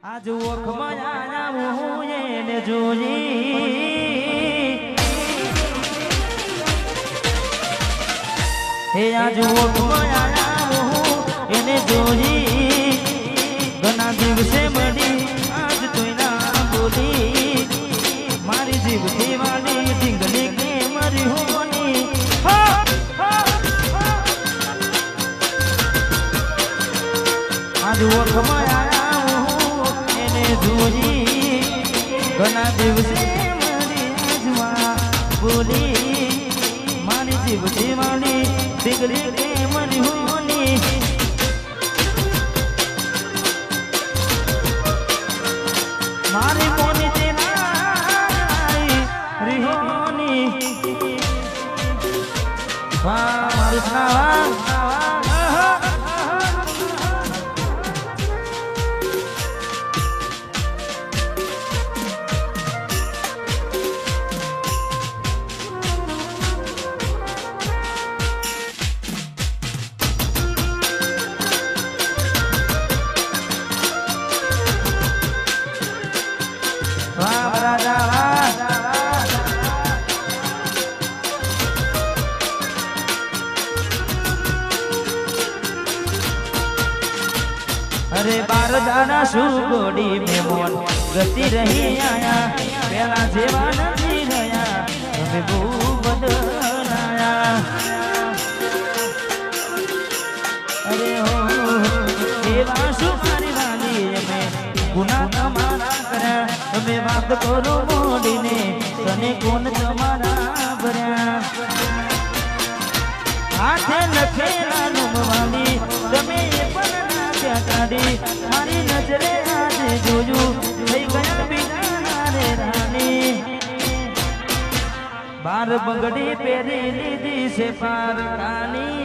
આજ ઓખમાં આયા હું એને જોઈ હે આજ ઓખમાં આયા હું એને જોઈ ઘણા દિવસે મળી આજ તોય ના બોલી મારી જીવથી વાળી ઢીંગલી કે મરી હોની આજ ઓખમાં ઘણા દિવસે મારી આજમાં બોલી મારી જીવથી વાળી દીકરી કે મરી હોની મારી મોની તેના રિહોની વાહ મારું સ્નાવા अरे बार दाना सुगोड़ी में मोन गति रही आया पहला जेवा नहीं रहा हमें वो बदलाया अरे हो जेवा सुमारी वाली में गुना कमाना करा हमें बात करो मोड़ी ने तने कौन तुम्हारा भरा हाथे नखेला नुमवाली तमे मारी नजरे आज जोजू થઈ ગયા બિના રે રાની બાર બંગડી પહેરી લીધી છે પારકાની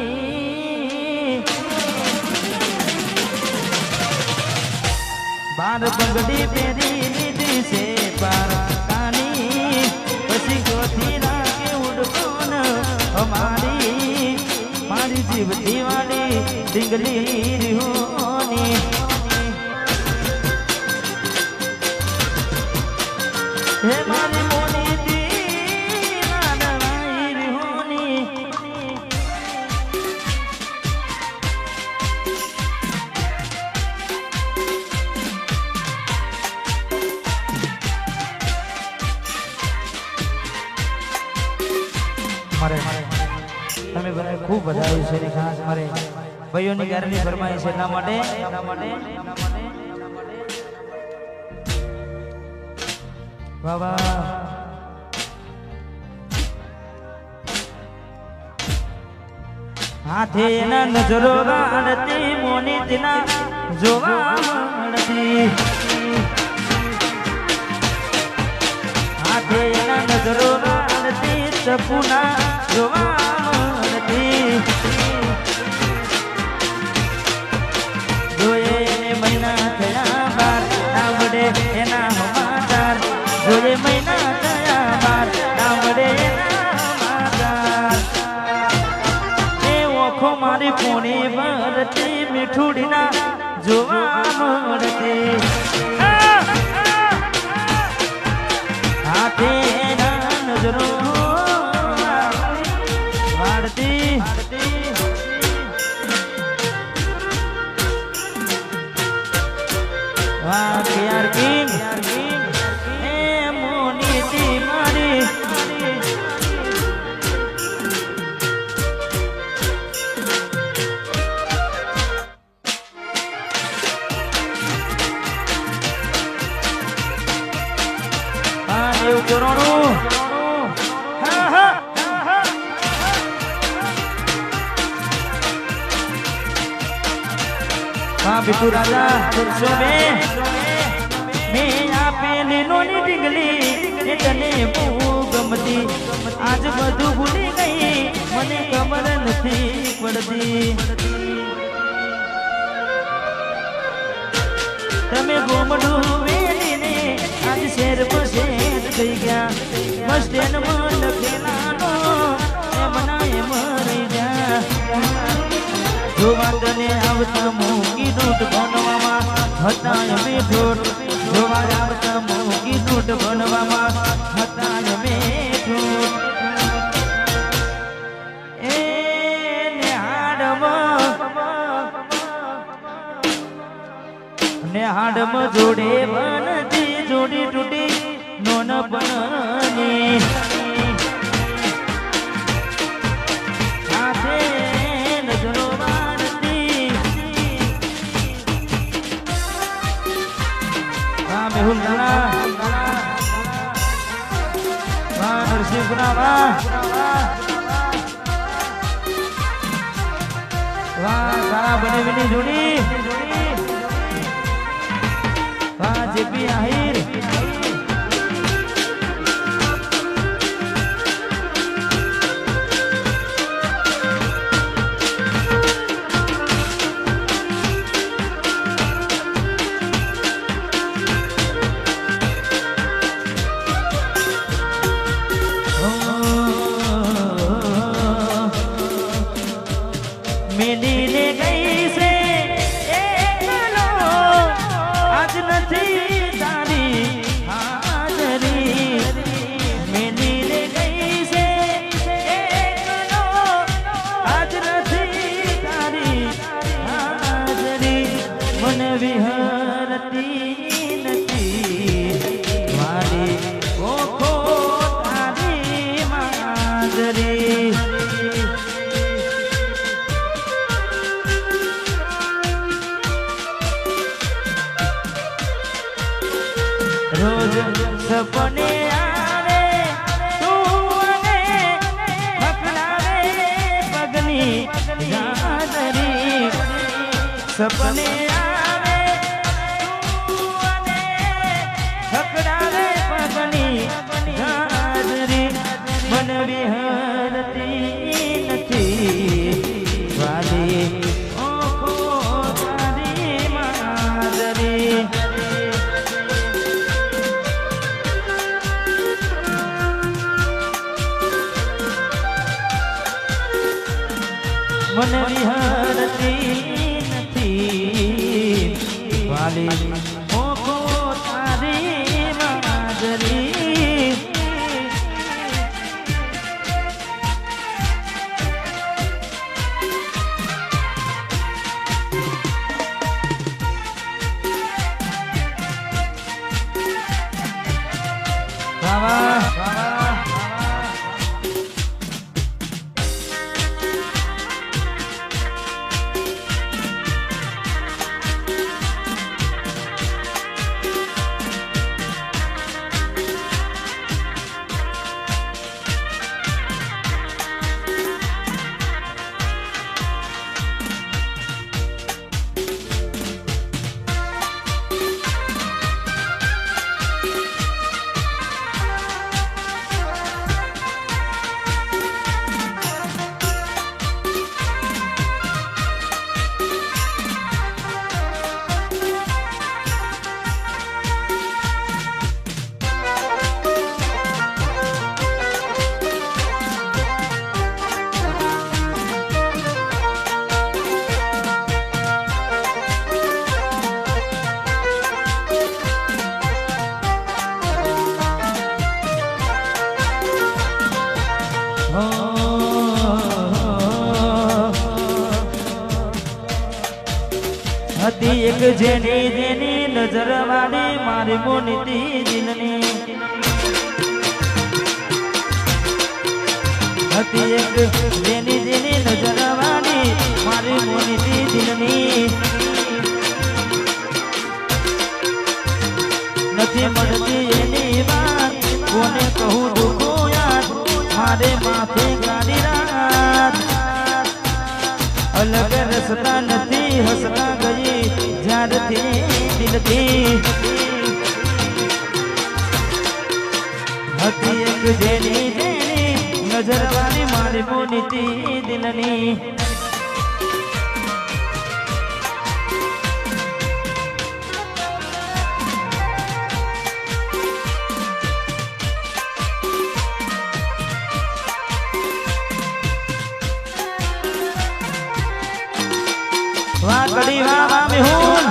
બાર બંગડી પહેરી લીધી છે પારકાની પછી ગોથી રાખે ઉડકોન અમારી મારી જીવથી વાળી ઢીંગલી રિહોની હે મારી મોની દીના દવાઈ રિહોની મારે તમે બધા ખૂબ વધાવ્યું છે ખાસ મારે ભાઈઓની ગારની ફરમાઈ છે એટલા માટે બાબા હાથે એના નજરો વાળતી મોની તેના જોવા મળતી હાથે એના નજરો વાળતી સપના જોવા મળતી જોયે એને મહિના થયા બાર આવડે એના સમાચાર જોયે મહિના થયા બાર આવડે એના સમાચાર એ ઓખો મારી પોણી ભરતી મીઠુડીના જોવા મળતી હાથે એના નજરો વાળતી વાહ પ્યાર કિંગ એ મોની તી મારી હા એવું ચોરોણું हाँ बिट्टू राजा पुरुषों में आपे नोनी ढींगली तने बू गमती आज बधु भूली गई मने खबर नहीं पड़ती तमे गोमडू वेली ने आज शेर पर शेर થઈ ગયા બસ સ્ટેન્ડ માં લખેલાનો એ મનાએ મરી જા જો વાંધને આવતા મૂકી દૂધ ભણવામાં હતા અમે ઠોઠ જોવા આવતા મોગી ઠોઠ બનવામાં હતા અમે ઠોઠ એ હાડમાં જોડે બનતી જોડી તૂટી નોન બનની સાથે નજરો વાળતી વાહ મેહુલ દાદા વાહ નરસિંહ વાહ સારા બનેવીની જોડી વાહ જેપી આહિર મેલી લે ગઈ છે એકલો આજ નથી તારી હાજરી મેલી લે ગઈ છે એકલો આજ નથી તારી હાજરી મને વિહરતી નથી મારી ઓખો તારી માજરી રોજ સપને આવે તું અને પકડાવે પગની ગાદરી સપને આવે તું અને પકડાવે પગની ગાદરી મન વિહરતી નથી વાલી ઓખો તારી માદરી मन विहरती નથી વાલી ઓખો તારી માજરી વાહ હતી એક જેની જેની નજર વાળી મારી મોનીતી દિલની હતી એક જેની જેની નજર વાળી મારી મોનીતી દિલની નથી મળતી એની વાત કોને કહું દુખો યાદ મારે માથે ગાડી રાત અલગ રસ્તા નથી હસતા ગઈ જ્યારથી દિલથી હતી એક જેની જેની નજર વાળી મારી મોનીતી દિલની વાહ કડી વાહ વાહ મેહુલ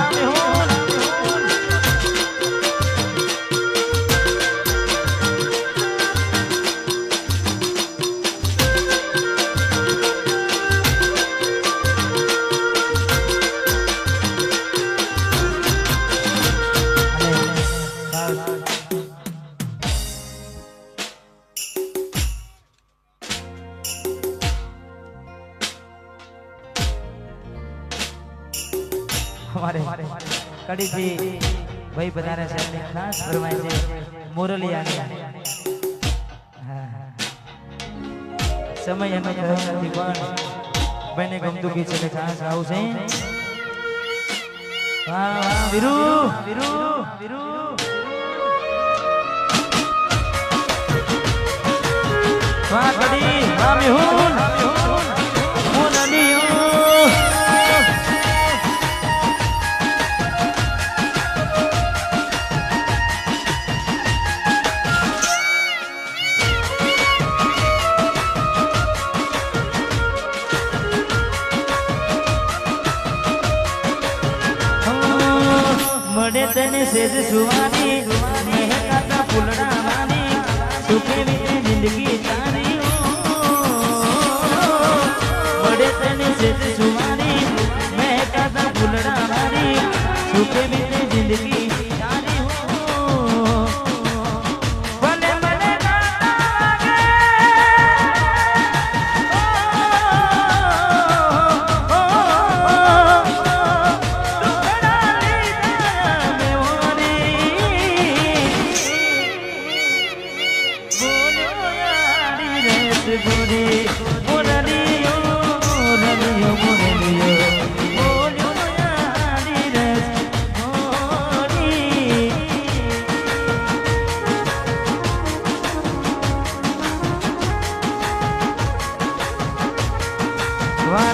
કડીથી ભાઈ બધાને છે ખાસ ફરમાય છે મોરલિયાની સમય એનો થયો નથી પણ ભાઈને ગમતું ગીત છે ખાસ આવું છે વાહ વાહ વીરુ વીરુ વીરુ વાહ કડી વાહ મેહુલ મોરલિયો મળે તને સેજ સુવાની મહેકાતા ફૂલડા માની સુખે વીતે જિંદગી તારી મળે તને સેજ સુવાની મહેકાતા ફૂલડા માની સુખે વીતે જિંદગી તારી ભલે મને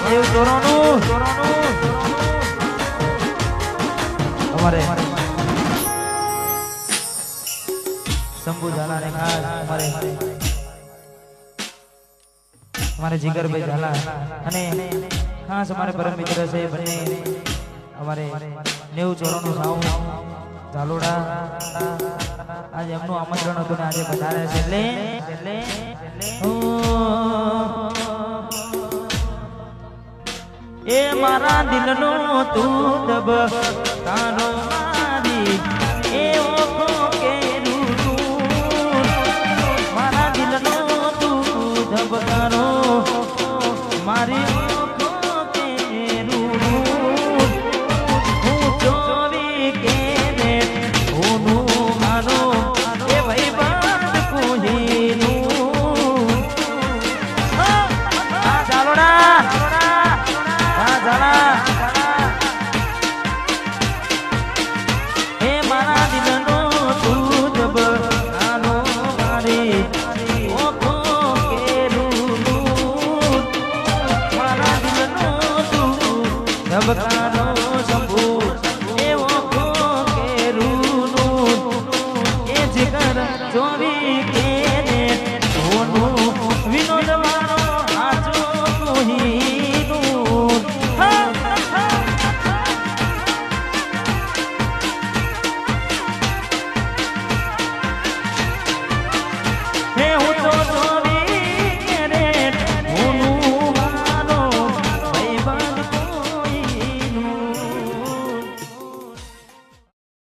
દેવ ચોરોનું અમારે શંભુ ઝાલા ને ખાસ અમારે જીગરભાઈ ઝાલા અને ખાસ અમારે પરમ મિત્ર છે બંને અમારે 90 ચોરોનું સાઉન્ડ ઝાલોડા આજે એમનું આમંત્રણ હતું ને આજે વધારે છે એટલે એ મારા દિલનો તું દબ તારો